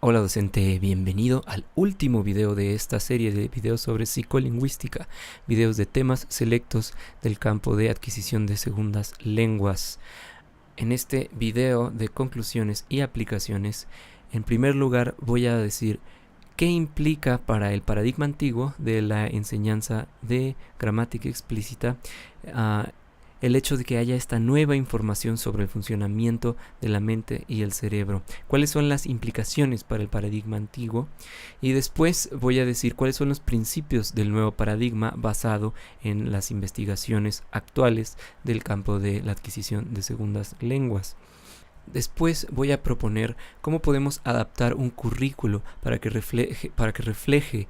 Hola docente, bienvenido al último video de esta serie de videos sobre psicolingüística, videos de temas selectos del campo de adquisición de segundas lenguas. En este video de conclusiones y aplicaciones, en primer lugar voy a decir qué implica para el paradigma antiguo de la enseñanza de gramática explícita el hecho de que haya esta nueva información sobre el funcionamiento de la mente y el cerebro. ¿Cuáles son las implicaciones para el paradigma antiguo? Y después voy a decir cuáles son los principios del nuevo paradigma basado en las investigaciones actuales del campo de la adquisición de segundas lenguas. Después voy a proponer cómo podemos adaptar un currículo para que refleje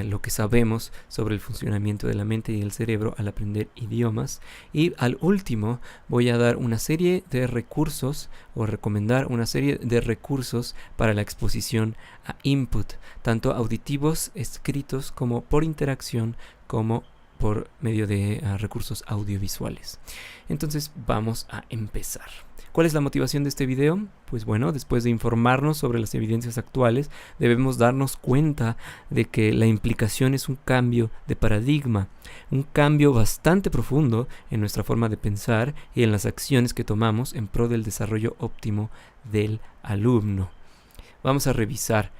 lo que sabemos sobre el funcionamiento de la mente y el cerebro al aprender idiomas. Y al último voy a dar una serie de recursos o recomendar una serie de recursos para la exposición a input, tanto auditivos, escritos, como por interacción, como por medio de recursos audiovisuales. Entonces vamos a empezar. ¿Cuál es la motivación de este video? Pues bueno, después de informarnos sobre las evidencias actuales, debemos darnos cuenta de que la implicación es un cambio de paradigma, un cambio bastante profundo en nuestra forma de pensar y en las acciones que tomamos en pro del desarrollo óptimo del alumno. Vamos a revisar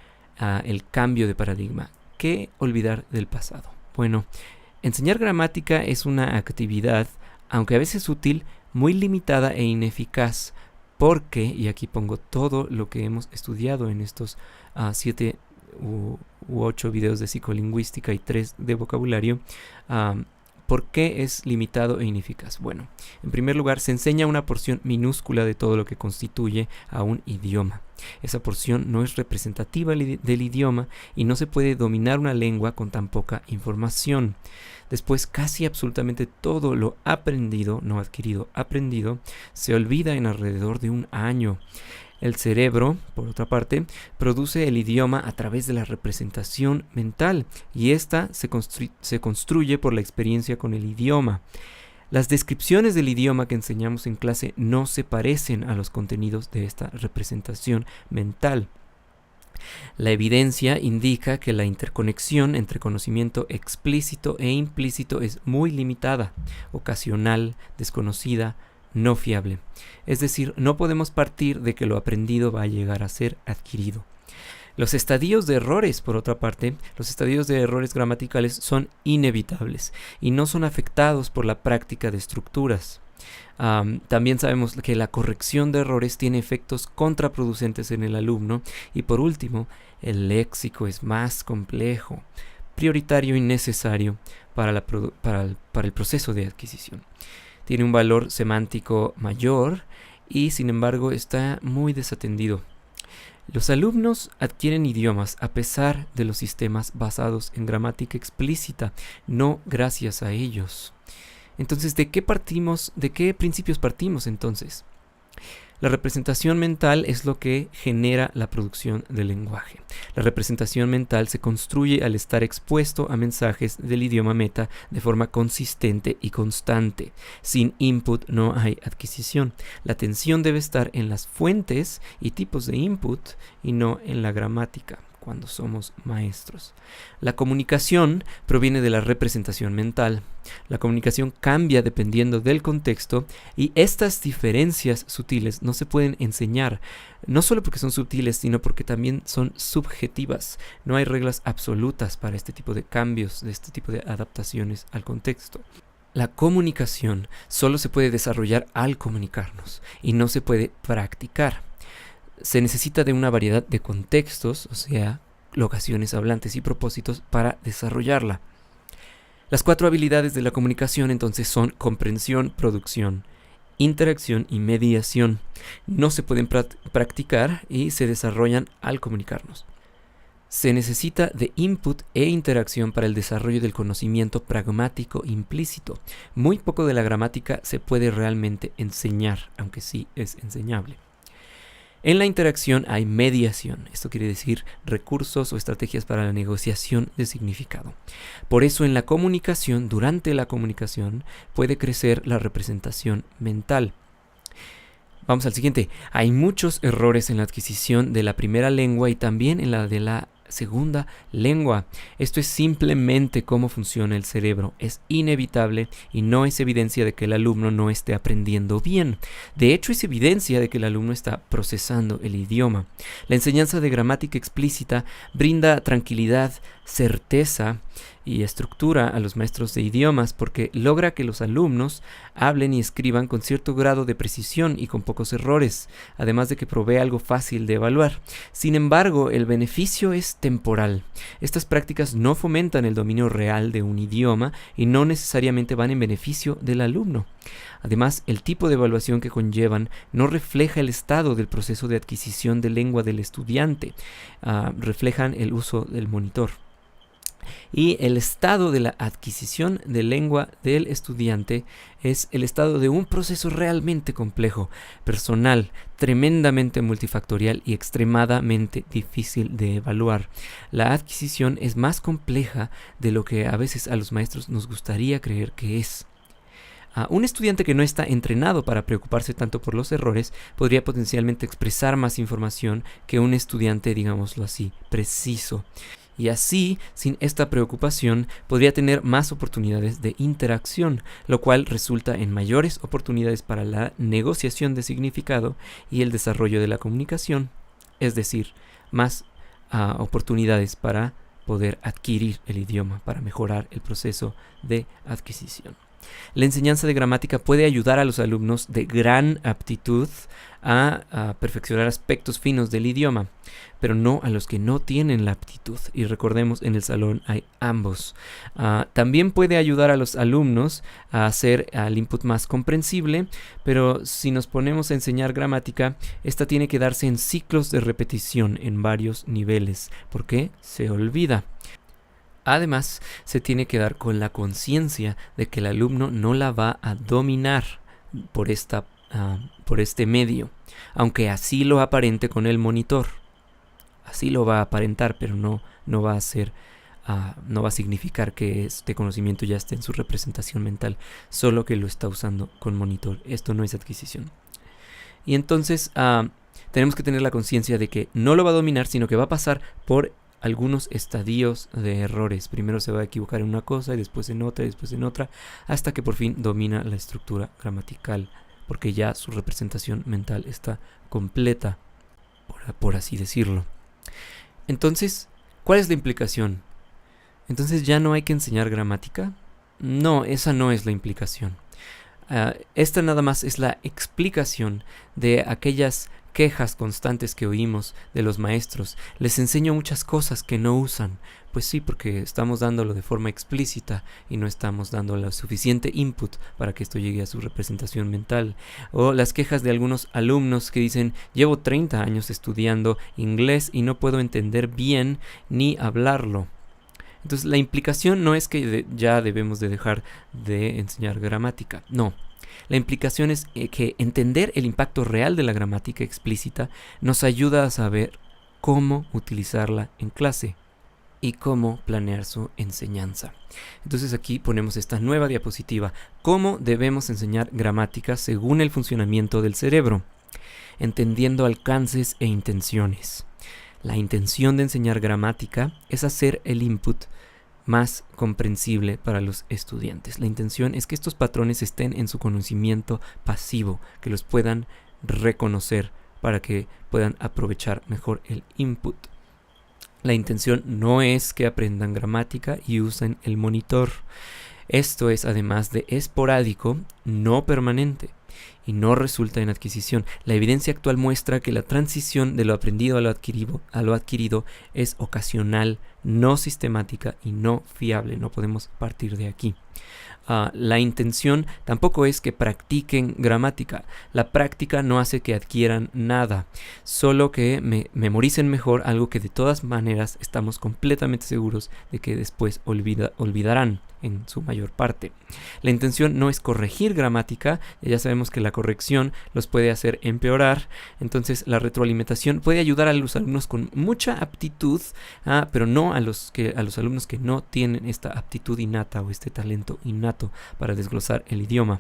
el cambio de paradigma. ¿Qué olvidar del pasado? Bueno, enseñar gramática es una actividad, aunque a veces útil, muy limitada e ineficaz, porque, y aquí pongo todo lo que hemos estudiado en estos 7 u 8 videos de psicolingüística y 3 de vocabulario. ¿Por qué es limitado e ineficaz? Bueno, en primer lugar, se enseña una porción minúscula de todo lo que constituye a un idioma. Esa porción no es representativa del idioma y no se puede dominar una lengua con tan poca información. Después, casi absolutamente todo lo aprendido, no adquirido, aprendido, se olvida en alrededor de un año. El cerebro, por otra parte, produce el idioma a través de la representación mental y esta se construye por la experiencia con el idioma. Las descripciones del idioma que enseñamos en clase no se parecen a los contenidos de esta representación mental. La evidencia indica que la interconexión entre conocimiento explícito e implícito es muy limitada, ocasional, desconocida, no fiable. Es decir, no podemos partir de que lo aprendido va a llegar a ser adquirido. Los estadios de errores, por otra parte, los estadios de errores gramaticales son inevitables y no son afectados por la práctica de estructuras. También sabemos que la corrección de errores tiene efectos contraproducentes en el alumno y por último, el léxico es más complejo, prioritario y necesario para el proceso de adquisición. Tiene un valor semántico mayor y sin embargo está muy desatendido. Los alumnos adquieren idiomas a pesar de los sistemas basados en gramática explícita, no gracias a ellos. Entonces, ¿de qué principios partimos entonces? La representación mental es lo que genera la producción del lenguaje. La representación mental se construye al estar expuesto a mensajes del idioma meta de forma consistente y constante. Sin input no hay adquisición. La atención debe estar en las fuentes y tipos de input y no en la gramática cuando somos maestros. La comunicación proviene de la representación mental. La comunicación cambia dependiendo del contexto y estas diferencias sutiles no se pueden enseñar, no solo porque son sutiles, sino porque también son subjetivas. No hay reglas absolutas para este tipo de cambios, de este tipo de adaptaciones al contexto. La comunicación solo se puede desarrollar al comunicarnos y no se puede practicar. Se necesita de una variedad de contextos, o sea, locaciones, hablantes y propósitos para desarrollarla. Las 4 habilidades de la comunicación entonces son comprensión, producción, interacción y mediación. No se pueden practicar y se desarrollan al comunicarnos. Se necesita de input e interacción para el desarrollo del conocimiento pragmático implícito. Muy poco de la gramática se puede realmente enseñar, aunque sí es enseñable. En la interacción hay mediación, esto quiere decir recursos o estrategias para la negociación de significado. Por eso en la comunicación, durante la comunicación, puede crecer la representación mental. Vamos al siguiente. Hay muchos errores en la adquisición de la primera lengua y también en la de la segunda lengua. Esto es simplemente cómo funciona el cerebro. Es inevitable y no es evidencia de que el alumno no esté aprendiendo bien. De hecho, es evidencia de que el alumno está procesando el idioma. La enseñanza de gramática explícita brinda tranquilidad, certeza y estructura a los maestros de idiomas porque logra que los alumnos hablen y escriban con cierto grado de precisión y con pocos errores, además de que provee algo fácil de evaluar. Sin embargo, el beneficio es temporal. Estas prácticas no fomentan el dominio real de un idioma y no necesariamente van en beneficio del alumno. Además, el tipo de evaluación que conllevan no refleja el estado del proceso de adquisición de lengua del estudiante, reflejan el uso del monitor. Y el estado de la adquisición de lengua del estudiante es el estado de un proceso realmente complejo, personal, tremendamente multifactorial y extremadamente difícil de evaluar. La adquisición es más compleja de lo que a veces a los maestros nos gustaría creer que es. Un estudiante que no está entrenado para preocuparse tanto por los errores podría potencialmente expresar más información que un estudiante, digámoslo así, preciso. Y así, sin esta preocupación, podría tener más oportunidades de interacción, lo cual resulta en mayores oportunidades para la negociación de significado y el desarrollo de la comunicación, es decir, más oportunidades para poder adquirir el idioma, para mejorar el proceso de adquisición. La enseñanza de gramática puede ayudar a los alumnos de gran aptitud a perfeccionar aspectos finos del idioma, pero no a los que no tienen la aptitud. Y recordemos, en el salón hay ambos. También puede ayudar a los alumnos a hacer el input más comprensible, pero si nos ponemos a enseñar gramática, esta tiene que darse en ciclos de repetición en varios niveles, porque se olvida. Además, se tiene que dar con la conciencia de que el alumno no la va a dominar por este medio, aunque así lo aparente con el monitor. Así lo va a aparentar, pero no va a significar que este conocimiento ya esté en su representación mental, solo que lo está usando con monitor. Esto no es adquisición. Y entonces tenemos que tener la conciencia de que no lo va a dominar, sino que va a pasar por algunos estadios de errores. Primero se va a equivocar en una cosa y después en otra y después en otra, hasta que por fin domina la estructura gramatical, porque ya su representación mental está completa, por así decirlo. Entonces, ¿cuál es la implicación? Entonces, ¿ya no hay que enseñar gramática? No, esa no es la implicación. Esta nada más es la explicación de aquellas quejas constantes que oímos de los maestros. Les enseño muchas cosas que no usan. Pues sí, porque estamos dándolo de forma explícita y no estamos dando la suficiente input para que esto llegue a su representación mental. O las quejas de algunos alumnos que dicen: llevo 30 años estudiando inglés y no puedo entender bien ni hablarlo. Entonces la implicación no es que ya debemos de dejar de enseñar gramática. No. La implicación es que entender el impacto real de la gramática explícita nos ayuda a saber cómo utilizarla en clase y cómo planear su enseñanza. Entonces aquí ponemos esta nueva diapositiva. ¿Cómo debemos enseñar gramática según el funcionamiento del cerebro? Entendiendo alcances e intenciones. La intención de enseñar gramática es hacer el input más comprensible para los estudiantes. La intención es que estos patrones estén en su conocimiento pasivo, que los puedan reconocer para que puedan aprovechar mejor el input. La intención no es que aprendan gramática y usen el monitor. Esto es, además de esporádico, no permanente y no resulta en adquisición. La evidencia actual muestra que la transición de lo aprendido a lo adquirido es ocasional, no sistemática y no fiable. No podemos partir de aquí. La intención tampoco es que practiquen gramática. La práctica no hace que adquieran nada, solo que memoricen mejor algo que de todas maneras estamos completamente seguros de que después olvidarán en su mayor parte. La intención no es corregir gramática, ya sabemos que la corrección los puede hacer empeorar. Entonces la retroalimentación puede ayudar a los alumnos con mucha aptitud, pero no a los alumnos que no tienen esta aptitud innata o este talento innato para desglosar el idioma.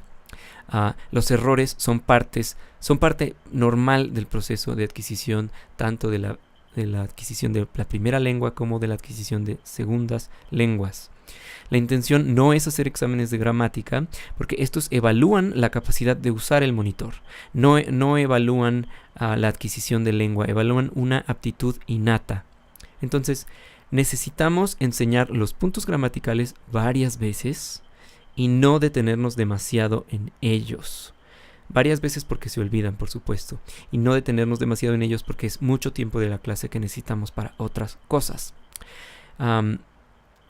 Los errores son parte normal del proceso de adquisición, tanto de la adquisición de la primera lengua como de la adquisición de segundas lenguas. La intención no es hacer exámenes de gramática, porque estos evalúan la capacidad de usar el monitor. No evalúan la adquisición de lengua, evalúan una aptitud innata. Entonces, necesitamos enseñar los puntos gramaticales varias veces y no detenernos demasiado en ellos. Varias veces porque se olvidan, por supuesto, y no detenernos demasiado en ellos porque es mucho tiempo de la clase que necesitamos para otras cosas.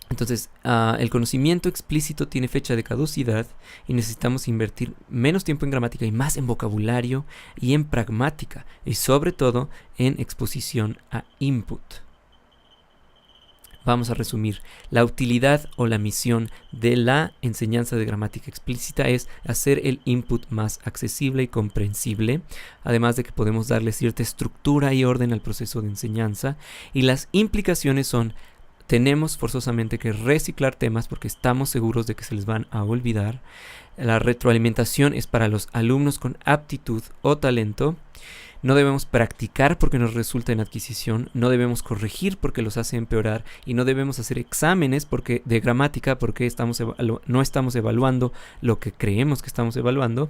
Entonces, el conocimiento explícito tiene fecha de caducidad y necesitamos invertir menos tiempo en gramática y más en vocabulario y en pragmática, y sobre todo en exposición a input. Vamos a resumir. La utilidad o la misión de la enseñanza de gramática explícita es hacer el input más accesible y comprensible, además de que podemos darle cierta estructura y orden al proceso de enseñanza, y las implicaciones son: tenemos forzosamente que reciclar temas porque estamos seguros de que se les van a olvidar. La retroalimentación es para los alumnos con aptitud o talento. No debemos practicar porque nos resulta en adquisición, no debemos corregir porque los hace empeorar, y no debemos hacer exámenes de gramática porque no estamos evaluando lo que creemos que estamos evaluando.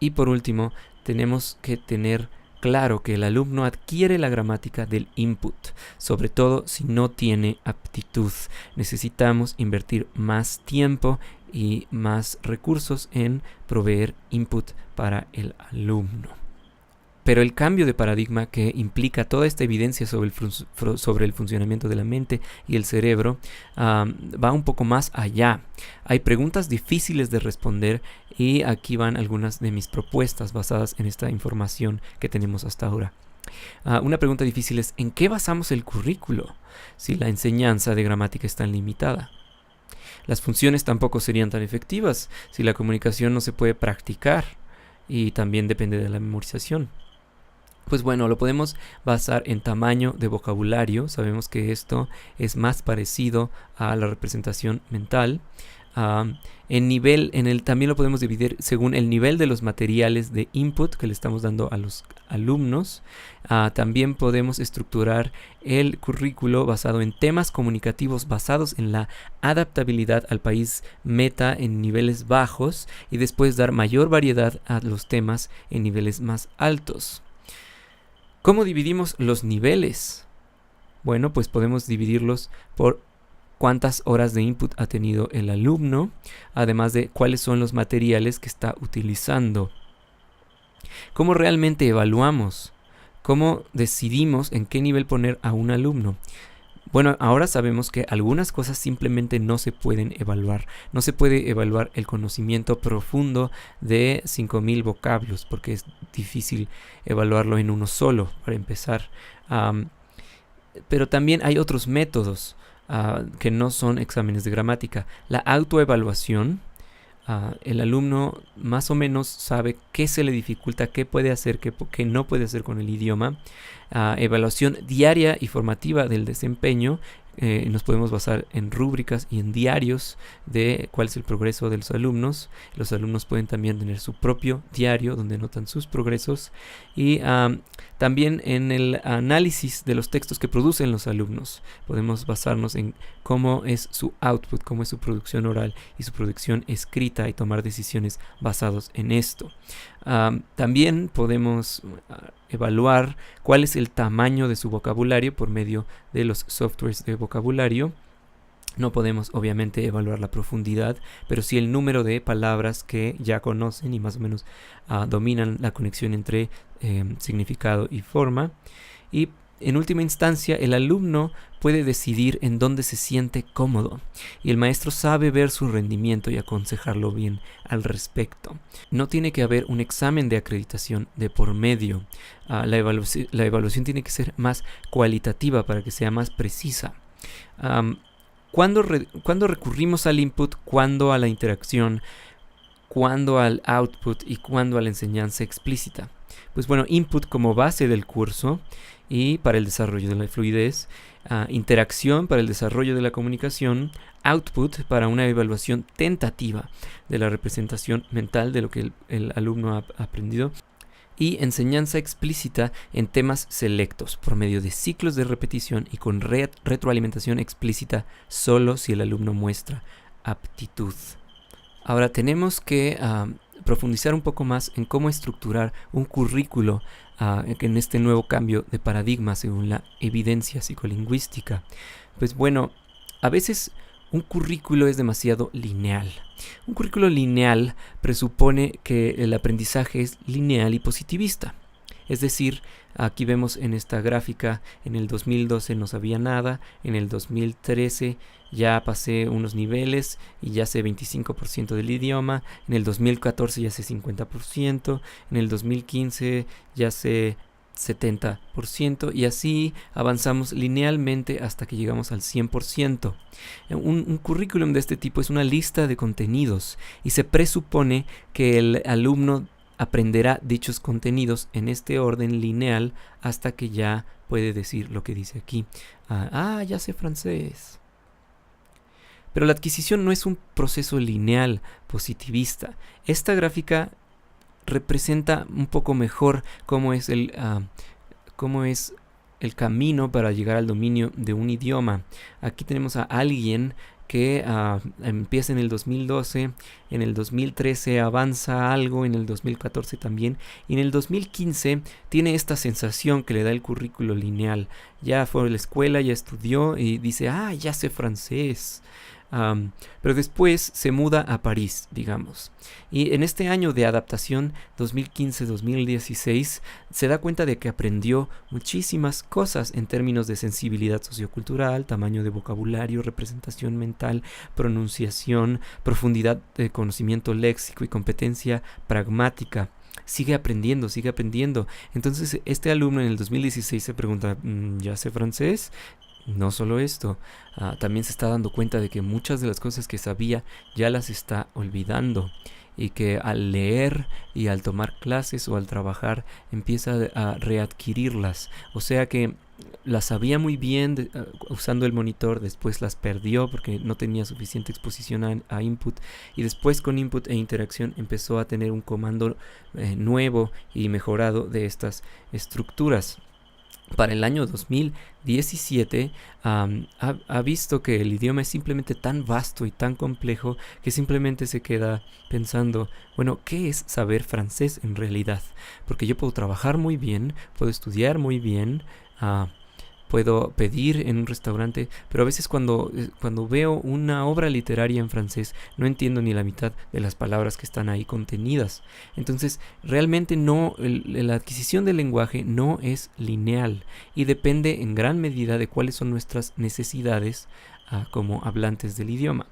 Y por último, tenemos que tener claro que el alumno adquiere la gramática del input, sobre todo si no tiene aptitud. Necesitamos invertir más tiempo y más recursos en proveer input para el alumno. Pero el cambio de paradigma que implica toda esta evidencia sobre el funcionamiento de la mente y el cerebro va un poco más allá. Hay preguntas difíciles de responder y aquí van algunas de mis propuestas basadas en esta información que tenemos hasta ahora. Una pregunta difícil es: ¿en qué basamos el currículo si la enseñanza de gramática es tan limitada? Las funciones tampoco serían tan efectivas si la comunicación no se puede practicar y también depende de la memorización. Pues bueno, lo podemos basar en tamaño de vocabulario. Sabemos que esto es más parecido a la representación mental. También lo podemos dividir según el nivel de los materiales de input que le estamos dando a los alumnos. También podemos estructurar el currículo basado en temas comunicativos basados en la adaptabilidad al país meta en niveles bajos, y después dar mayor variedad a los temas en niveles más altos. ¿Cómo dividimos los niveles? Bueno, pues podemos dividirlos por cuántas horas de input ha tenido el alumno, además de cuáles son los materiales que está utilizando. ¿Cómo realmente evaluamos? ¿Cómo decidimos en qué nivel poner a un alumno? Bueno, ahora sabemos que algunas cosas simplemente no se pueden evaluar. No se puede evaluar el conocimiento profundo de 5000 vocablos porque es difícil evaluarlo en uno solo, para empezar. Pero también hay otros métodos que no son exámenes de gramática. La autoevaluación. El alumno más o menos sabe qué se le dificulta, qué puede hacer, qué no puede hacer con el idioma. Evaluación diaria y formativa del desempeño. Nos podemos basar en rúbricas y en diarios de cuál es el progreso de los alumnos. Los alumnos pueden también tener su propio diario donde notan sus progresos, y también en el análisis de los textos que producen los alumnos. Podemos basarnos en cómo es su output, cómo es su producción oral y su producción escrita, y tomar decisiones basados en esto. También podemos evaluar cuál es el tamaño de su vocabulario por medio de los softwares de vocabulario. No podemos obviamente evaluar la profundidad, pero sí el número de palabras que ya conocen y más o menos dominan la conexión entre significado y forma. Y en última instancia, el alumno puede decidir en dónde se siente cómodo, y el maestro sabe ver su rendimiento y aconsejarlo bien al respecto. No tiene que haber un examen de acreditación de por medio. La evaluación tiene que ser más cualitativa para que sea más precisa. ¿Cuándo recurrimos al input? ¿Cuándo a la interacción? ¿Cuándo al output? ¿Y cuándo a la enseñanza explícita? Pues bueno, input como base del curso, y para el desarrollo de la fluidez, interacción para el desarrollo de la comunicación, output para una evaluación tentativa de la representación mental de lo que el alumno ha aprendido, y enseñanza explícita en temas selectos por medio de ciclos de repetición y con retroalimentación explícita solo si el alumno muestra aptitud. Ahora tenemos que profundizar un poco más en cómo estructurar un currículo en este nuevo cambio de paradigma según la evidencia psicolingüística. Pues bueno, a veces un currículo es demasiado lineal. Un currículo lineal presupone que el aprendizaje es lineal y positivista. Es decir, aquí vemos en esta gráfica, en el 2012 no sabía nada, en el 2013 ya pasé unos niveles y ya sé 25% del idioma, en el 2014 ya sé 50%, en el 2015 ya sé 70% y así avanzamos linealmente hasta que llegamos al 100%. Un currículum de este tipo es una lista de contenidos y se presupone que el alumno aprenderá dichos contenidos en este orden lineal hasta que ya puede decir lo que dice aquí. Ya sé francés. Pero la adquisición no es un proceso lineal positivista. Esta gráfica representa un poco mejor cómo es el camino para llegar al dominio de un idioma. Aquí tenemos a alguien que empieza en el 2012, en el 2013 avanza algo, en el 2014 también, y en el 2015 tiene esta sensación que le da el currículo lineal. Ya fue a la escuela, ya estudió y dice, ya sé francés. Pero después se muda a París, digamos. Y en este año de adaptación, 2015-2016, se da cuenta de que aprendió muchísimas cosas en términos de sensibilidad sociocultural, tamaño de vocabulario, representación mental, pronunciación, profundidad de conocimiento léxico y competencia pragmática. Sigue aprendiendo. Entonces este alumno en el 2016 se pregunta, ¿ya sé francés? No solo esto, también se está dando cuenta de que muchas de las cosas que sabía ya las está olvidando y que al leer y al tomar clases o al trabajar empieza a readquirirlas. O sea que las sabía muy bien usando el monitor, después las perdió porque no tenía suficiente exposición a input y después con input e interacción empezó a tener un comando nuevo y mejorado de estas estructuras. Para el año 2017 ha visto que el idioma es simplemente tan vasto y tan complejo que simplemente se queda pensando, bueno, ¿qué es saber francés en realidad? Porque yo puedo trabajar muy bien, puedo estudiar muy bien, puedo pedir en un restaurante, pero a veces cuando veo una obra literaria en francés no entiendo ni la mitad de las palabras que están ahí contenidas. Entonces, realmente la adquisición del lenguaje no es lineal y depende en gran medida de cuáles son nuestras necesidades como hablantes del idioma.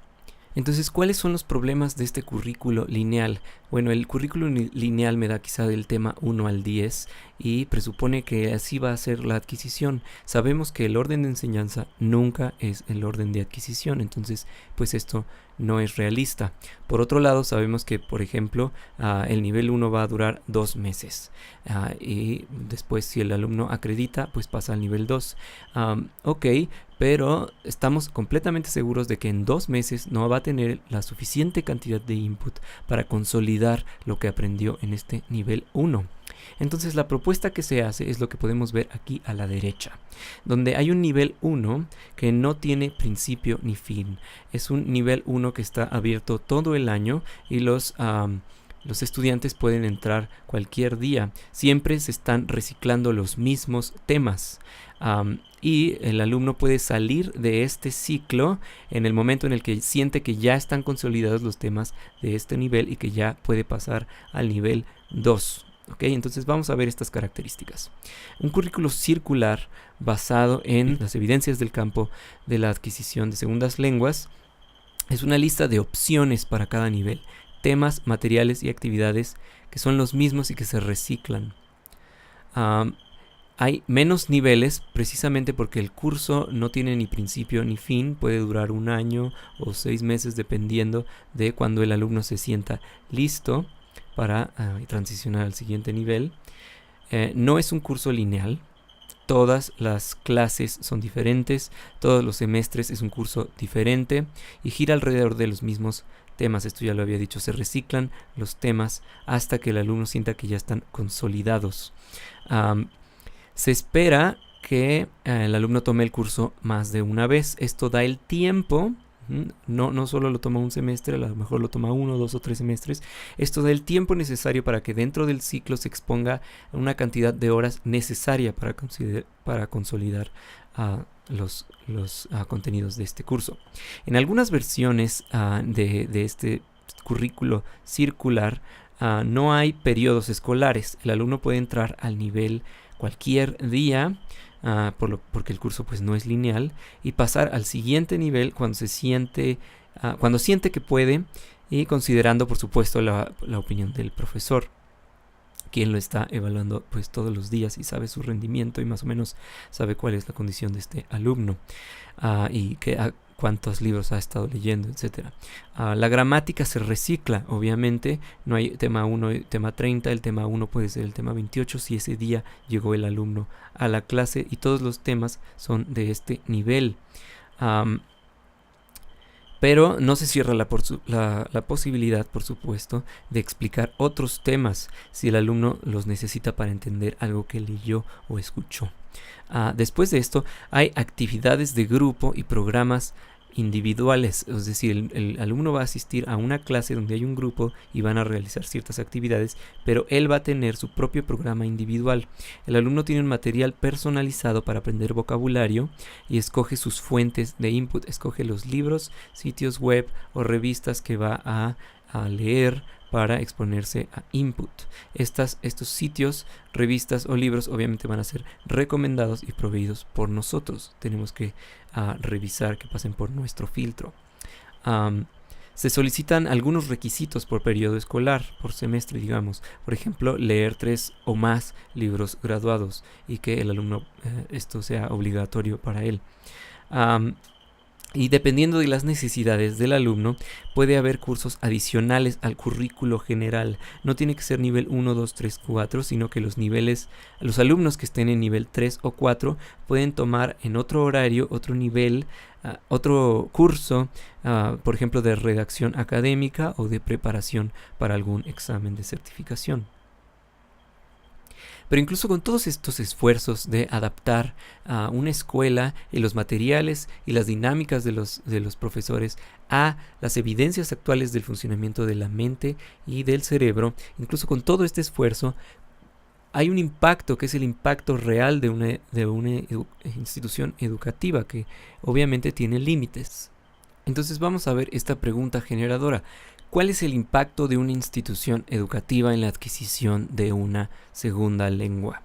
Entonces, ¿cuáles son los problemas de este currículo lineal? Bueno, el currículo lineal me da quizá del tema 1 al 10 y presupone que así va a ser la adquisición. Sabemos que el orden de enseñanza nunca es el orden de adquisición, entonces pues esto no es realista. Por otro lado, sabemos que, por ejemplo, el nivel 1 va a durar 2 meses y después si el alumno acredita, pues pasa al nivel 2. Ok, pero estamos completamente seguros de que en 2 meses no va a tener la suficiente cantidad de input para consolidar lo que aprendió en este nivel 1. Entonces la propuesta que se hace es lo que podemos ver aquí a la derecha, donde hay un nivel 1 que no tiene principio ni fin. Es un nivel 1 que está abierto todo el año y los estudiantes pueden entrar cualquier día. Siempre se están reciclando los mismos temas. Y el alumno puede salir de este ciclo en el momento en el que siente que ya están consolidados los temas de este nivel y que ya puede pasar al nivel 2. ¿Okay? Entonces vamos a ver estas características. Un currículo circular basado en las evidencias del campo de la adquisición de segundas lenguas es una lista de opciones para cada nivel, temas, materiales y actividades que son los mismos y que se reciclan. Hay menos niveles precisamente porque el curso no tiene ni principio ni fin, puede durar 1 año o 6 meses dependiendo de cuando el alumno se sienta listo para transicionar al siguiente nivel. No es un curso lineal, todas las clases son diferentes, todos los semestres es un curso diferente y gira alrededor de los mismos temas. Esto ya lo había dicho, se reciclan los temas hasta que el alumno sienta que ya están consolidados. Se espera que el alumno tome el curso más de una vez. Esto da el tiempo. No solo lo toma un semestre, a lo mejor lo toma 1, 2 o 3 semestres. Esto da el tiempo necesario para que dentro del ciclo se exponga una cantidad de horas necesaria para consolidar los contenidos de este curso. En algunas versiones de este currículo circular no hay periodos escolares. El alumno puede entrar al nivel cualquier día, porque el curso pues no es lineal, y pasar al siguiente nivel cuando siente que puede, y considerando por supuesto la opinión del profesor, quien lo está evaluando pues todos los días y sabe su rendimiento y más o menos sabe cuál es la condición de este alumno y cuántos libros ha estado leyendo, etc. La gramática se recicla, obviamente. No hay tema 1 y tema 30. El tema 1 puede ser el tema 28 si ese día llegó el alumno a la clase, y todos los temas son de este nivel. Pero no se cierra la posibilidad, por supuesto, de explicar otros temas si el alumno los necesita para entender algo que leyó o escuchó. Después de esto, hay actividades de grupo y programas individuales, es decir, el alumno va a asistir a una clase donde hay un grupo y van a realizar ciertas actividades, pero él va a tener su propio programa individual. El alumno tiene un material personalizado para aprender vocabulario y escoge sus fuentes de input, escoge los libros, sitios web o revistas que va a leer para exponerse a input. Estos sitios, revistas o libros obviamente van a ser recomendados y proveídos por nosotros. Tenemos que revisar que pasen por nuestro filtro. Se solicitan algunos requisitos por periodo escolar, por semestre, digamos. Por ejemplo, leer 3 o más libros graduados y que el alumno esto sea obligatorio para él. Y dependiendo de las necesidades del alumno, puede haber cursos adicionales al currículo general. No tiene que ser nivel 1, 2, 3, 4, sino que los alumnos que estén en nivel 3 o 4 pueden tomar en otro horario, otro nivel, otro curso, por ejemplo, de redacción académica o de preparación para algún examen de certificación. Pero incluso con todos estos esfuerzos de adaptar a una escuela y los materiales y las dinámicas de los profesores a las evidencias actuales del funcionamiento de la mente y del cerebro, incluso con todo este esfuerzo, hay un impacto que es el impacto real de una institución educativa que obviamente tiene límites. Entonces vamos a ver esta pregunta generadora. ¿Cuál es el impacto de una institución educativa en la adquisición de una segunda lengua?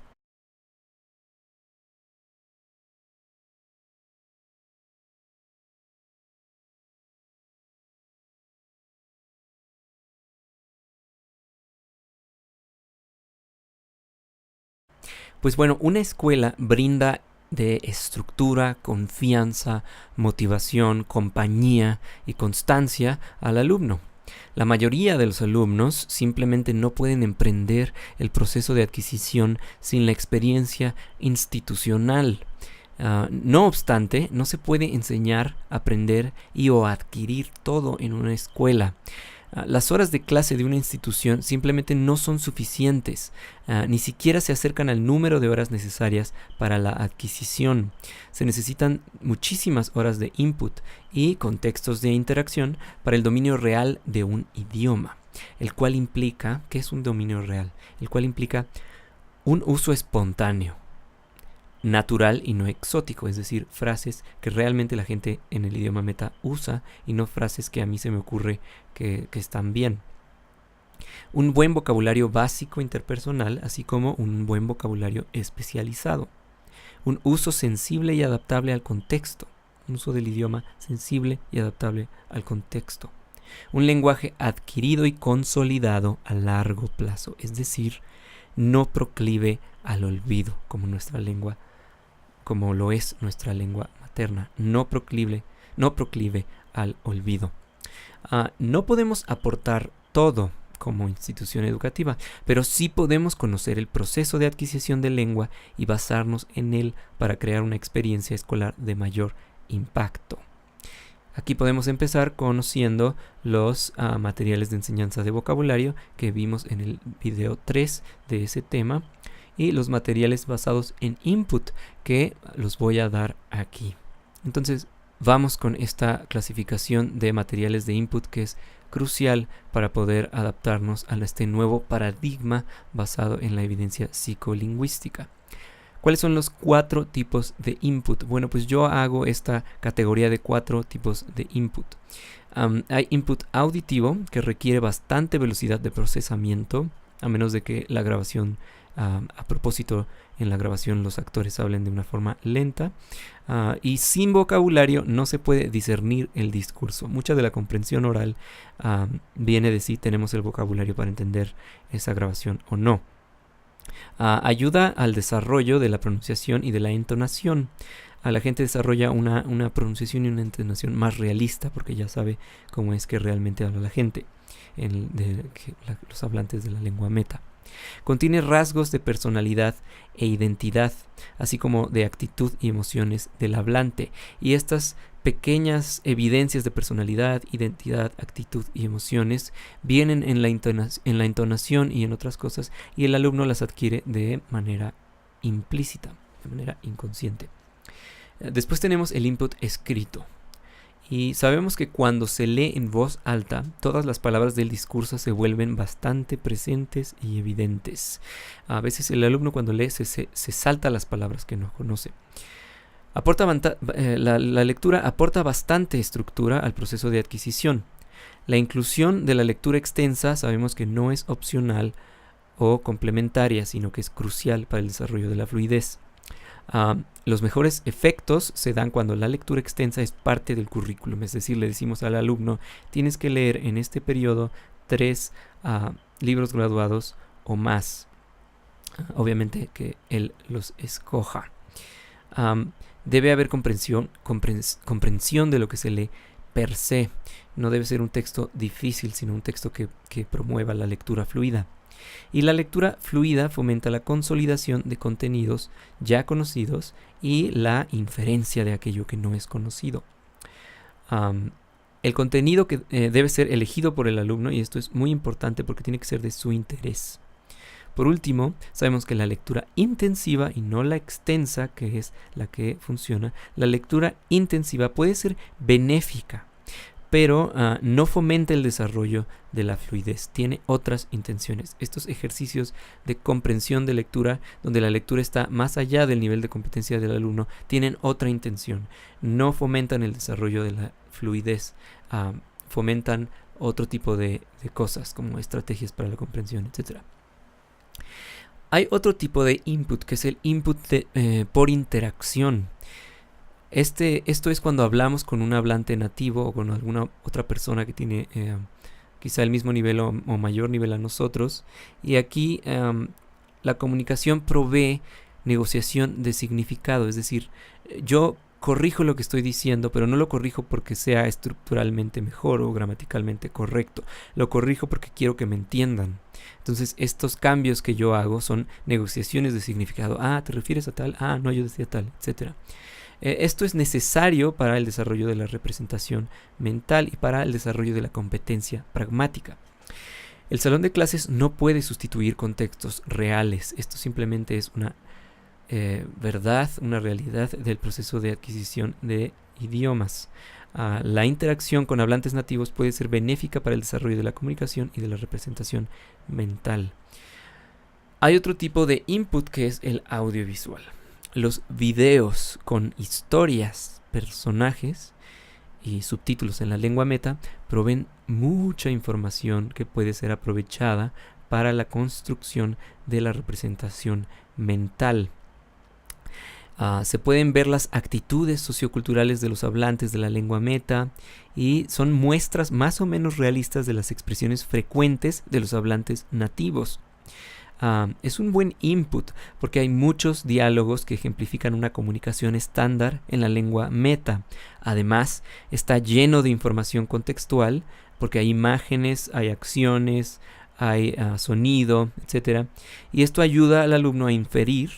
Pues bueno, una escuela brinda de estructura, confianza, motivación, compañía y constancia al alumno. La mayoría de los alumnos simplemente no pueden emprender el proceso de adquisición sin la experiencia institucional. No obstante, no se puede enseñar, aprender o adquirir todo en una escuela. Las horas de clase de una institución simplemente no son suficientes, ni siquiera se acercan al número de horas necesarias para la adquisición. Se necesitan muchísimas horas de input y contextos de interacción para el dominio real de un idioma, el cual implica, ¿qué es un dominio real? El cual implica un uso espontáneo, natural y no exótico, es decir, frases que realmente la gente en el idioma meta usa y no frases que a mí se me ocurre que están bien. Un buen vocabulario básico interpersonal, así como un buen vocabulario especializado. Un uso sensible y adaptable al contexto. Un uso del idioma sensible y adaptable al contexto. Un lenguaje adquirido y consolidado a largo plazo, es decir, no proclive al olvido como lo es nuestra lengua materna, no proclive al olvido. No podemos aportar todo, como institución educativa, pero sí podemos conocer el proceso de adquisición de lengua y basarnos en él para crear una experiencia escolar de mayor impacto. Aquí podemos empezar conociendo los materiales de enseñanza de vocabulario que vimos en el video 3 de ese tema y los materiales basados en input que los voy a dar aquí. Entonces vamos con esta clasificación de materiales de input que es crucial para poder adaptarnos a este nuevo paradigma basado en la evidencia psicolingüística. ¿Cuáles son los 4 tipos de input? Bueno, pues yo hago esta categoría de 4 tipos de input. Hay input auditivo, que requiere bastante velocidad de procesamiento, a menos de que la grabación, a propósito, en la grabación los actores hablen de una forma lenta. Y sin vocabulario no se puede discernir el discurso. Mucha de la comprensión oral viene de si tenemos el vocabulario para entender esa grabación o no. Ayuda al desarrollo de la pronunciación y de la entonación. La gente desarrolla una pronunciación y una entonación más realista porque ya sabe cómo es que realmente habla la gente, los hablantes de la lengua meta. Contiene rasgos de personalidad e identidad, así como de actitud y emociones del hablante. Y estas pequeñas evidencias de personalidad, identidad, actitud y emociones vienen en la entonación y en otras cosas, y el alumno las adquiere de manera implícita, de manera inconsciente. Después tenemos el input escrito. Y sabemos que cuando se lee en voz alta, todas las palabras del discurso se vuelven bastante presentes y evidentes. A veces el alumno cuando lee se salta las palabras que no conoce. La lectura aporta bastante estructura al proceso de adquisición. La inclusión de la lectura extensa sabemos que no es opcional o complementaria, sino que es crucial para el desarrollo de la fluidez. Los mejores efectos se dan cuando la lectura extensa es parte del currículum, es decir, le decimos al alumno, tienes que leer en este periodo 3 libros graduados o más. Obviamente que él los escoja. Debe haber comprensión de lo que se lee per se. No debe ser un texto difícil, sino un texto que promueva la lectura fluida. Y la lectura fluida fomenta la consolidación de contenidos ya conocidos y la inferencia de aquello que no es conocido. El contenido que debe ser elegido por el alumno, y esto es muy importante porque tiene que ser de su interés. Por último, sabemos que la lectura intensiva y no la extensa, que es la que funciona, la lectura intensiva puede ser benéfica, pero no fomenta el desarrollo de la fluidez, tiene otras intenciones. Estos ejercicios de comprensión de lectura, donde la lectura está más allá del nivel de competencia del alumno, tienen otra intención. No fomentan el desarrollo de la fluidez, fomentan otro tipo de cosas, como estrategias para la comprensión, etc. Hay otro tipo de input, que es el input por interacción. Esto es cuando hablamos con un hablante nativo o con alguna otra persona que tiene quizá el mismo nivel o mayor nivel a nosotros. Y aquí la comunicación provee negociación de significado. Es decir, yo corrijo lo que estoy diciendo, pero no lo corrijo porque sea estructuralmente mejor o gramaticalmente correcto. Lo corrijo porque quiero que me entiendan. Entonces, estos cambios que yo hago son negociaciones de significado. ¿Te refieres a tal? No, yo decía tal, etc. Esto es necesario para el desarrollo de la representación mental y para el desarrollo de la competencia pragmática. El salón de clases no puede sustituir contextos reales. Esto simplemente es una verdad, una realidad del proceso de adquisición de idiomas. La interacción con hablantes nativos puede ser benéfica para el desarrollo de la comunicación y de la representación mental. Hay otro tipo de input que es el audiovisual. Los videos con historias, personajes y subtítulos en la lengua meta proveen mucha información que puede ser aprovechada para la construcción de la representación mental. Se pueden ver las actitudes socioculturales de los hablantes de la lengua meta y son muestras más o menos realistas de las expresiones frecuentes de los hablantes nativos. Es un buen input porque hay muchos diálogos que ejemplifican una comunicación estándar en la lengua meta. Además, está lleno de información contextual porque hay imágenes, hay acciones, hay sonido, etcétera. Y esto ayuda al alumno a inferir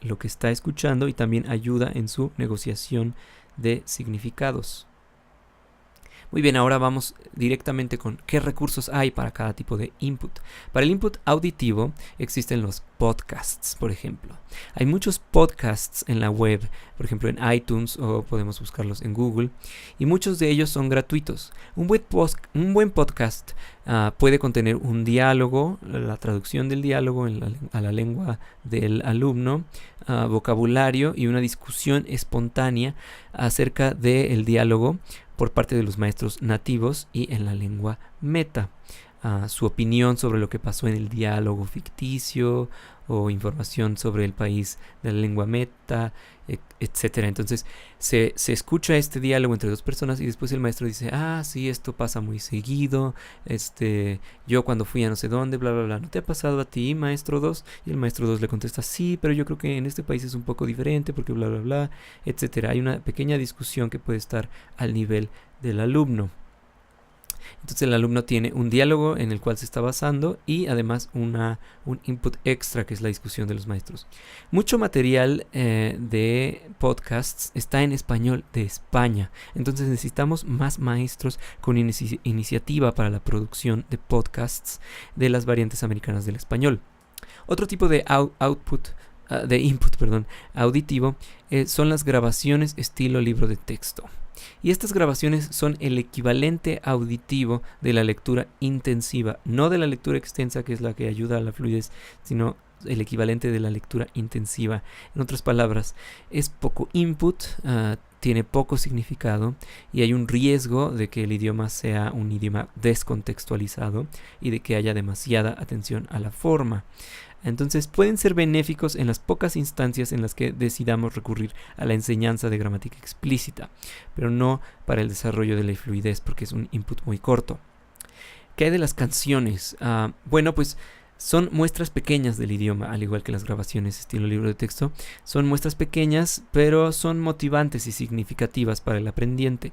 lo que está escuchando y también ayuda en su negociación de significados. Muy bien, ahora vamos directamente con qué recursos hay para cada tipo de input. Para el input auditivo existen los podcasts, por ejemplo. Hay muchos podcasts en la web, por ejemplo en iTunes, o podemos buscarlos en Google, y muchos de ellos son gratuitos. Un buen podcast puede contener un diálogo, la traducción del diálogo a la lengua del alumno, vocabulario y una discusión espontánea acerca del diálogo por parte de los maestros nativos y en la lengua meta. Su opinión sobre lo que pasó en el diálogo ficticio o información sobre el país de la lengua meta, etcétera. Entonces se escucha este diálogo entre dos personas y después el maestro dice, sí, esto pasa muy seguido, yo cuando fui a no sé dónde, bla, bla, bla, ¿no te ha pasado a ti, maestro 2? Y el maestro 2 le contesta, sí, pero yo creo que en este país es un poco diferente porque bla, bla, bla, etcétera. Hay una pequeña discusión que puede estar al nivel del alumno. Entonces el alumno tiene un diálogo en el cual se está basando y además un input extra que es la discusión de los maestros. Mucho material de podcasts está en español de España. Entonces necesitamos más maestros con iniciativa para la producción de podcasts de las variantes americanas del español. Otro tipo de input auditivo son las grabaciones estilo libro de texto. Y estas grabaciones son el equivalente auditivo de la lectura intensiva, no de la lectura extensa, que es la que ayuda a la fluidez, sino el equivalente de la lectura intensiva. En otras palabras, es poco input, tiene poco significado y hay un riesgo de que el idioma sea un idioma descontextualizado y de que haya demasiada atención a la forma. Entonces pueden ser benéficos en las pocas instancias en las que decidamos recurrir a la enseñanza de gramática explícita, pero no para el desarrollo de la fluidez porque es un input muy corto. ¿Qué hay de las canciones? Bueno, pues son muestras pequeñas del idioma, al igual que las grabaciones estilo libro de texto. Son muestras pequeñas, pero son motivantes y significativas para el aprendiente.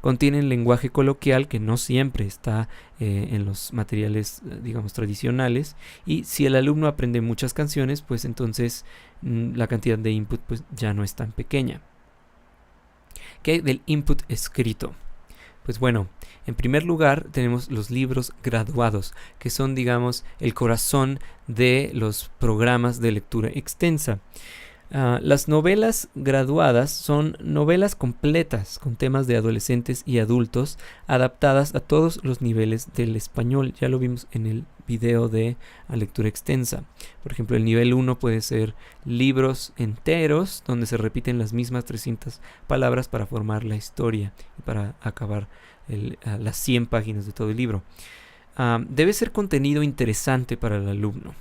Contienen lenguaje coloquial que no siempre está en los materiales, digamos, tradicionales. Y si el alumno aprende muchas canciones, pues entonces la cantidad de input pues, ya no es tan pequeña. ¿Qué hay del input escrito? Pues bueno, en primer lugar tenemos los libros graduados, que son, digamos, el corazón de los programas de lectura extensa. Las novelas graduadas son novelas completas con temas de adolescentes y adultos adaptadas a todos los niveles del español. Ya lo vimos en el video de lectura extensa. Por ejemplo, el nivel 1 puede ser libros enteros donde se repiten las mismas 300 palabras para formar la historia y para acabar las 100 páginas de todo el libro. Debe ser contenido interesante para el alumno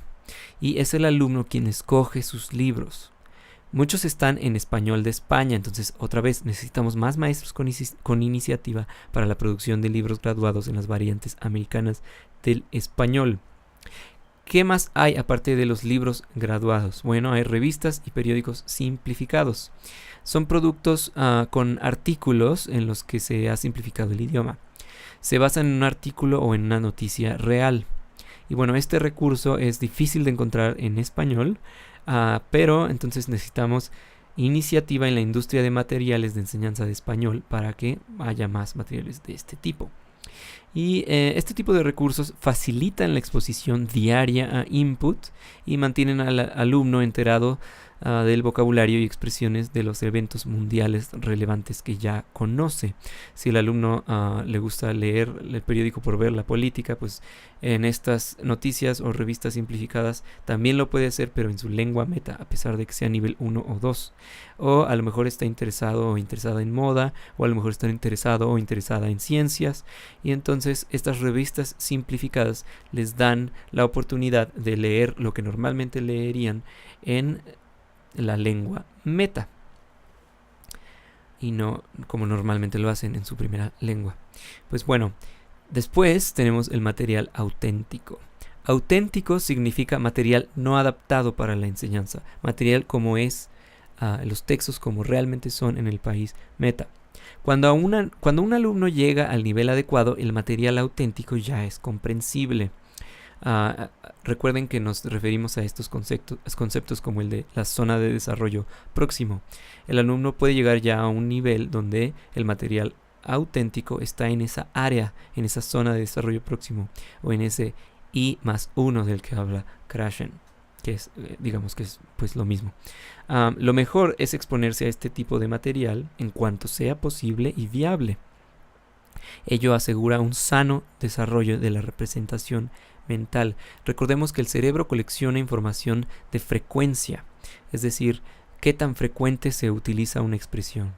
y es el alumno quien escoge sus libros. Muchos están en español de España, entonces otra vez necesitamos más maestros con iniciativa para la producción de libros graduados en las variantes americanas del español. ¿Qué más hay aparte de los libros graduados? Bueno, hay revistas y periódicos simplificados. Son productos con artículos en los que se ha simplificado el idioma. Se basan en un artículo o en una noticia real. Y bueno, este recurso es difícil de encontrar en español, pero entonces necesitamos iniciativa en la industria de materiales de enseñanza de español para que haya más materiales de este tipo. Y este tipo de recursos facilitan la exposición diaria a input y mantienen al alumno enterado del vocabulario y expresiones de los eventos mundiales relevantes que ya conoce. Si el alumno le gusta leer el periódico por ver la política, pues en estas noticias o revistas simplificadas también lo puede hacer, pero en su lengua meta, a pesar de que sea nivel 1 o 2. O a lo mejor está interesado o interesada en moda, o a lo mejor está interesado o interesada en ciencias, y entonces estas revistas simplificadas les dan la oportunidad de leer lo que normalmente leerían en la lengua meta y no como normalmente lo hacen en su primera lengua. Pues bueno, después tenemos el material auténtico. Auténtico significa material no adaptado para la enseñanza, material como es los textos como realmente son en el país meta. Cuando un alumno llega al nivel adecuado, el material auténtico ya es comprensible. Recuerden que nos referimos a estos conceptos como el de la zona de desarrollo próximo. El alumno puede llegar ya a un nivel donde el material auténtico está en esa área, en esa zona de desarrollo próximo, o en ese I+1 del que habla Krashen, que es, digamos que es pues lo mismo. Lo mejor es exponerse a este tipo de material en cuanto sea posible y viable. Ello asegura un sano desarrollo de la representación mental. Recordemos que el cerebro colecciona información de frecuencia, es decir, qué tan frecuente se utiliza una expresión.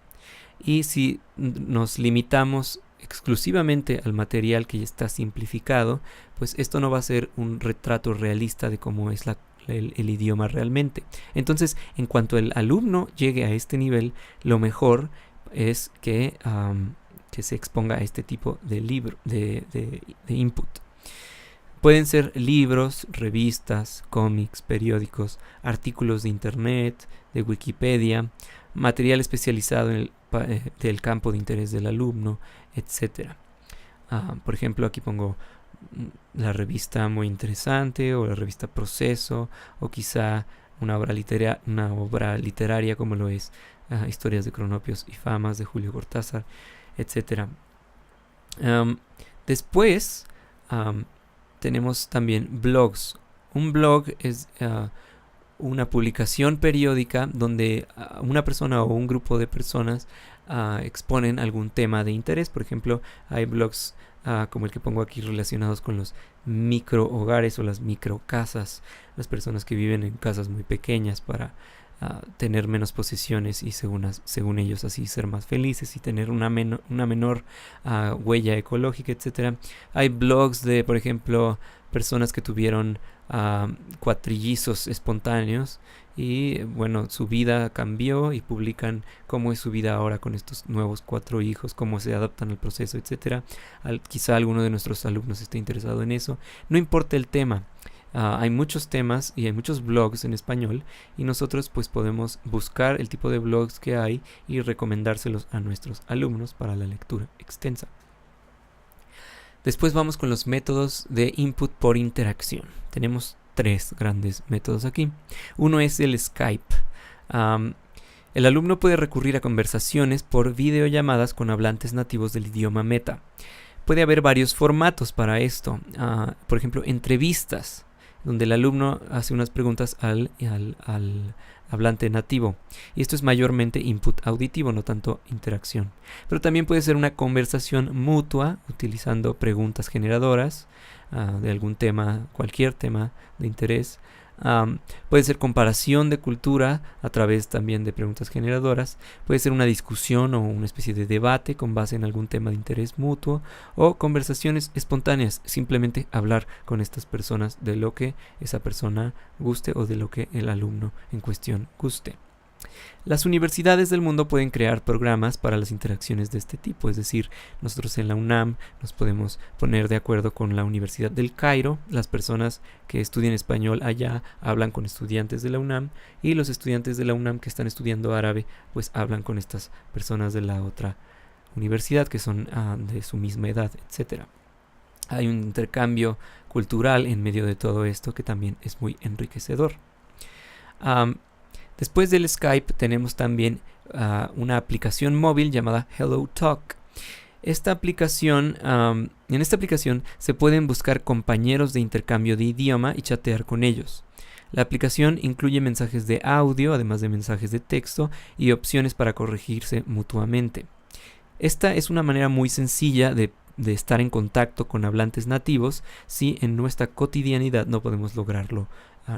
Y si nos limitamos exclusivamente al material que ya está simplificado, pues esto no va a ser un retrato realista de cómo es el idioma realmente. Entonces, en cuanto el alumno llegue a este nivel, lo mejor es que se exponga a este tipo de libro, de input. Pueden ser libros, revistas, cómics, periódicos, artículos de internet, de Wikipedia, material especializado en del campo de interés del alumno, etc. Por ejemplo, aquí pongo la revista Muy Interesante, o la revista Proceso, o quizá una obra literaria como lo es Historias de Cronopios y Famas de Julio Cortázar, etc. Después tenemos también blogs. Un blog es una publicación periódica donde una persona o un grupo de personas exponen algún tema de interés. Por ejemplo, hay blogs como el que pongo aquí relacionados con los micro hogares o las micro casas, las personas que viven en casas muy pequeñas para tener menos posesiones y según ellos así ser más felices y tener una menor huella ecológica, etcétera. Hay blogs de, por ejemplo, personas que tuvieron cuatrillizos espontáneos y bueno, su vida cambió y publican cómo es su vida ahora con estos nuevos 4 hijos, cómo se adaptan al proceso, etcétera. Quizá alguno de nuestros alumnos esté interesado en eso. No importa el tema. Hay muchos temas y hay muchos blogs en español, y nosotros pues podemos buscar el tipo de blogs que hay y recomendárselos a nuestros alumnos para la lectura extensa. Después vamos con los métodos de input por interacción. Tenemos 3 grandes métodos aquí. Uno es el Skype. El alumno puede recurrir a conversaciones por videollamadas con hablantes nativos del idioma meta. Puede haber varios formatos para esto. Por ejemplo, entrevistas, donde el alumno hace unas preguntas al hablante nativo. Y esto es mayormente input auditivo, no tanto interacción. Pero también puede ser una conversación mutua, utilizando preguntas generadoras de algún tema, cualquier tema de interés. Puede ser comparación de cultura a través también de preguntas generadoras. Puede ser una discusión o una especie de debate con base en algún tema de interés mutuo, o conversaciones espontáneas, simplemente hablar con estas personas de lo que esa persona guste o de lo que el alumno en cuestión guste. Las universidades del mundo pueden crear programas para las interacciones de este tipo, es decir, nosotros en la UNAM nos podemos poner de acuerdo con la Universidad del Cairo. Las personas que estudian español allá hablan con estudiantes de la UNAM, y los estudiantes de la UNAM que están estudiando árabe pues hablan con estas personas de la otra universidad que son de su misma edad, etc. Hay un intercambio cultural en medio de todo esto que también es muy enriquecedor. Después del Skype tenemos también una aplicación móvil llamada HelloTalk. En esta aplicación se pueden buscar compañeros de intercambio de idioma y chatear con ellos. La aplicación incluye mensajes de audio, además de mensajes de texto, y opciones para corregirse mutuamente. Esta es una manera muy sencilla de estar en contacto con hablantes nativos si en nuestra cotidianidad no podemos lograrlo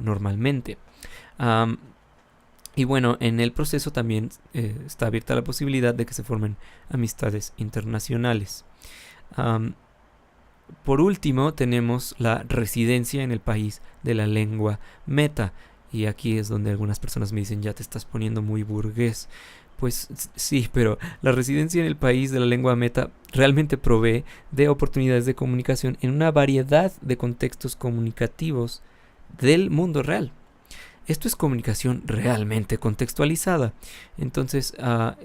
normalmente. Y bueno, en el proceso también está abierta la posibilidad de que se formen amistades internacionales. Por último, tenemos la residencia en el país de la lengua meta. Y aquí es donde algunas personas me dicen, ya te estás poniendo muy burgués. Pues sí, pero la residencia en el país de la lengua meta realmente provee de oportunidades de comunicación en una variedad de contextos comunicativos del mundo real. Esto es comunicación realmente contextualizada. Entonces,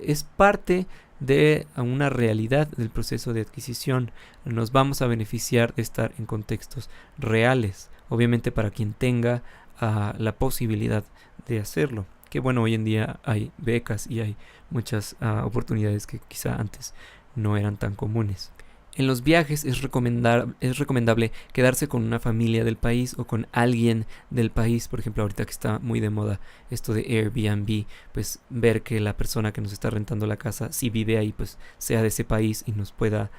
es parte de una realidad del proceso de adquisición. Nos vamos a beneficiar de estar en contextos reales, obviamente para quien tenga la posibilidad de hacerlo. Que bueno, hoy en día hay becas y hay muchas oportunidades que quizá antes no eran tan comunes. En los viajes es recomendable quedarse con una familia del país o con alguien del país. Por ejemplo, ahorita que está muy de moda esto de Airbnb, pues ver que la persona que nos está rentando la casa, si vive ahí, pues sea de ese país y nos pueda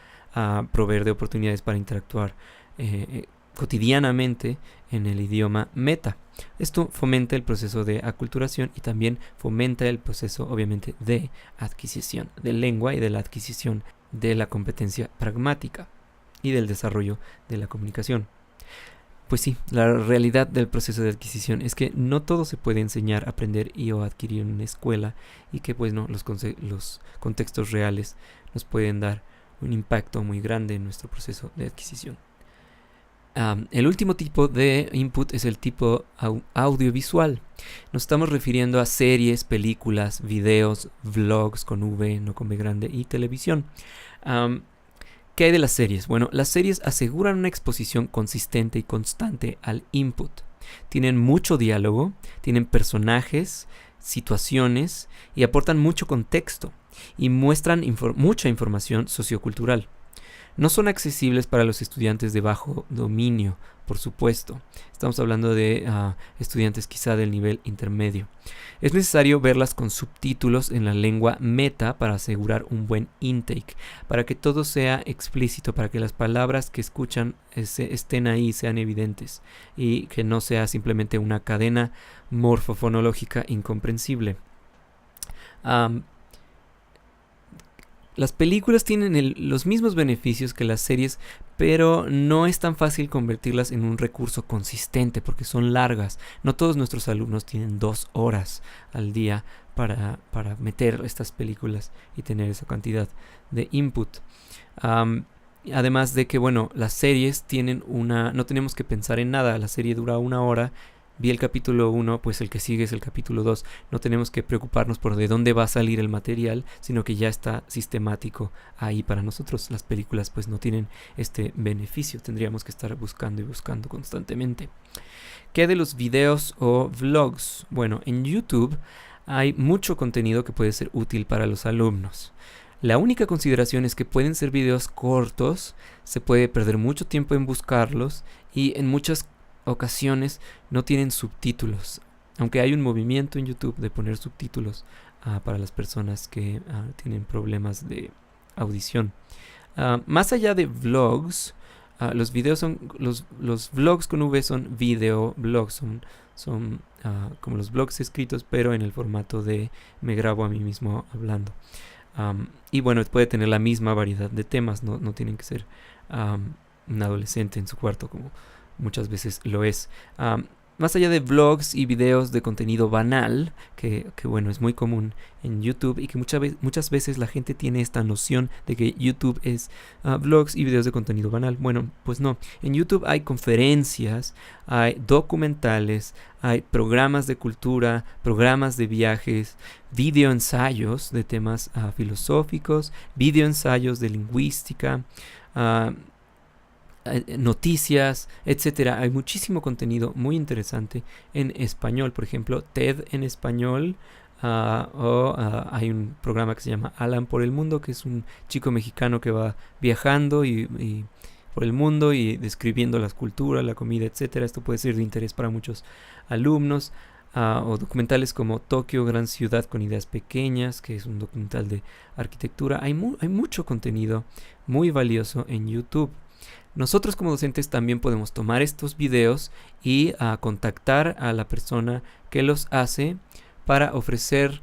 proveer de oportunidades para interactuar cotidianamente en el idioma meta. Esto fomenta el proceso de aculturación y también fomenta el proceso, obviamente, de adquisición de lengua y de la adquisición de la competencia pragmática y del desarrollo de la comunicación. Pues sí, la realidad del proceso de adquisición es que no todo se puede enseñar, aprender y o adquirir en una escuela, y que pues no, los contextos reales nos pueden dar un impacto muy grande en nuestro proceso de adquisición. El último tipo de input es el tipo audiovisual. Nos estamos refiriendo a series, películas, videos, vlogs con V, no con V grande, y televisión. ¿Qué hay de las series? Bueno, las series aseguran una exposición consistente y constante al input. Tienen mucho diálogo, tienen personajes, situaciones y aportan mucho contexto y muestran mucha información sociocultural. No son accesibles para los estudiantes de bajo dominio, por supuesto. Estamos hablando de estudiantes quizá del nivel intermedio. Es necesario verlas con subtítulos en la lengua meta para asegurar un buen intake, para que todo sea explícito, para que las palabras que escuchan estén ahí, sean evidentes, y que no sea simplemente una cadena morfofonológica incomprensible. Las películas tienen los mismos beneficios que las series, pero no es tan fácil convertirlas en un recurso consistente porque son largas. No todos nuestros alumnos tienen 2 horas al día para meter estas películas y tener esa cantidad de input. Además de que, bueno, las series tienen no tenemos que pensar en nada. La serie dura 1 hora. Vi el capítulo 1, pues el que sigue es el capítulo 2. No tenemos que preocuparnos por de dónde va a salir el material, sino que ya está sistemático ahí para nosotros. Las películas pues no tienen este beneficio. Tendríamos que estar buscando y buscando constantemente. ¿Qué de los videos o vlogs? Bueno, en YouTube hay mucho contenido que puede ser útil para los alumnos. La única consideración es que pueden ser videos cortos, se puede perder mucho tiempo en buscarlos y en muchas ocasiones no tienen subtítulos, aunque hay un movimiento en YouTube de poner subtítulos para las personas que tienen problemas de audición. Más allá de vlogs, los videos son los vlogs con V son video blogs, son como los blogs escritos, pero en el formato de me grabo a mí mismo hablando. Y bueno, puede tener la misma variedad de temas, no tienen que ser un adolescente en su cuarto como muchas veces lo es. Más allá de vlogs y videos de contenido banal, que bueno, es muy común en YouTube y que muchas veces la gente tiene esta noción de que YouTube es vlogs y videos de contenido banal. Bueno, pues no. En YouTube hay conferencias, hay documentales, hay programas de cultura, programas de viajes, videoensayos de temas filosóficos, videoensayos de lingüística, noticias, etcétera. Hay muchísimo contenido muy interesante en español, por ejemplo, TED en español, hay un programa que se llama Alan por el Mundo, que es un chico mexicano que va viajando y por el mundo y describiendo las culturas, la comida, etcétera. Esto puede ser de interés para muchos alumnos. O documentales como Tokio, gran ciudad con ideas pequeñas, que es un documental de arquitectura. Hay mucho contenido muy valioso en YouTube. Nosotros como docentes también podemos tomar estos videos y contactar a la persona que los hace para ofrecer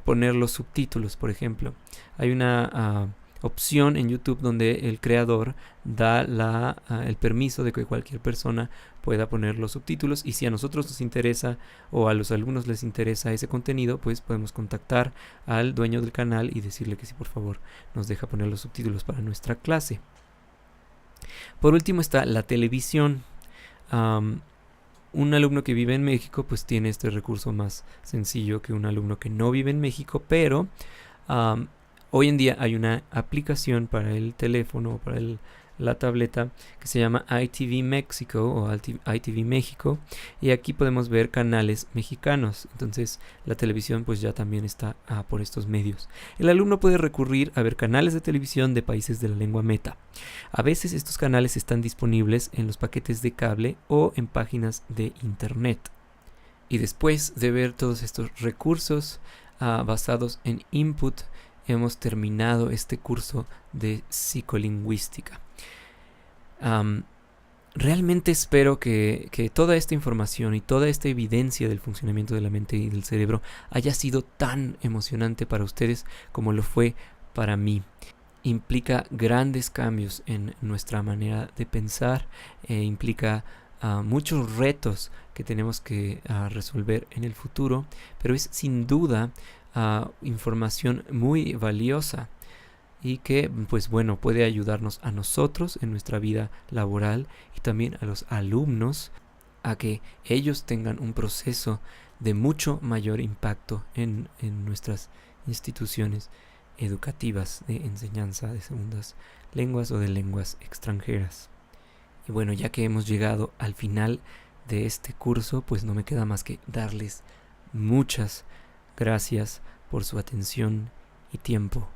poner los subtítulos, por ejemplo. Hay una opción en YouTube donde el creador da el permiso de que cualquier persona pueda poner los subtítulos, y si a nosotros nos interesa o a los alumnos les interesa ese contenido, pues podemos contactar al dueño del canal y decirle que si por favor nos deja poner los subtítulos para nuestra clase. Por último está la televisión. Un alumno que vive en México pues tiene este recurso más sencillo que un alumno que no vive en México, pero hoy en día hay una aplicación para el teléfono o para la tableta que se llama ITV México o ITV México, y aquí podemos ver canales mexicanos. Entonces la televisión pues ya también está por estos medios. El alumno puede recurrir a ver canales de televisión de países de la lengua meta. A veces estos canales están disponibles en los paquetes de cable o en páginas de internet. Y después de ver todos estos recursos basados en input, hemos terminado este curso de psicolingüística. Realmente espero que toda esta información y toda esta evidencia del funcionamiento de la mente y del cerebro haya sido tan emocionante para ustedes como lo fue para mí. Implica grandes cambios en nuestra manera de pensar, implica muchos retos que tenemos que resolver en el futuro, pero es sin duda información muy valiosa y que pues bueno, puede ayudarnos a nosotros en nuestra vida laboral y también a los alumnos a que ellos tengan un proceso de mucho mayor impacto en nuestras instituciones educativas de enseñanza de segundas lenguas o de lenguas extranjeras. Y bueno, ya que hemos llegado al final de este curso, pues no me queda más que darles muchas gracias por su atención y tiempo.